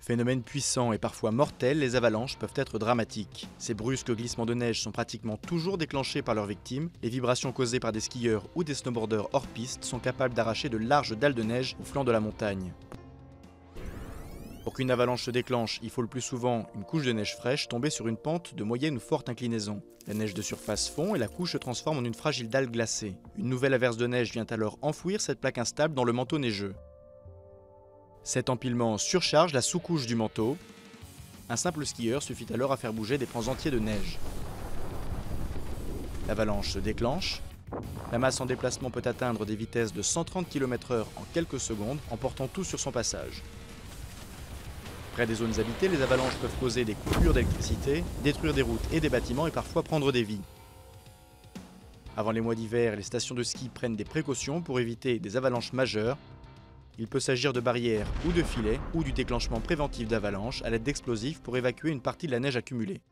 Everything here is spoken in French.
Phénomène puissant et parfois mortel, les avalanches peuvent être dramatiques. Ces brusques glissements de neige sont pratiquement toujours déclenchés par leurs victimes. Les vibrations causées par des skieurs ou des snowboarders hors piste sont capables d'arracher de larges dalles de neige au flanc de la montagne. Pour qu'une avalanche se déclenche, il faut le plus souvent une couche de neige fraîche tombée sur une pente de moyenne ou forte inclinaison. La neige de surface fond et la couche se transforme en une fragile dalle glacée. Une nouvelle averse de neige vient alors enfouir cette plaque instable dans le manteau neigeux. Cet empilement surcharge la sous-couche du manteau. Un simple skieur suffit alors à faire bouger des pans entiers de neige. L'avalanche se déclenche. La masse en déplacement peut atteindre des vitesses de 130 km/h en quelques secondes, emportant tout sur son passage. Près des zones habitées, les avalanches peuvent causer des coupures d'électricité, détruire des routes et des bâtiments et parfois prendre des vies. Avant les mois d'hiver, les stations de ski prennent des précautions pour éviter des avalanches majeures. Il peut s'agir de barrières ou de filets ou du déclenchement préventif d'avalanches à l'aide d'explosifs pour évacuer une partie de la neige accumulée.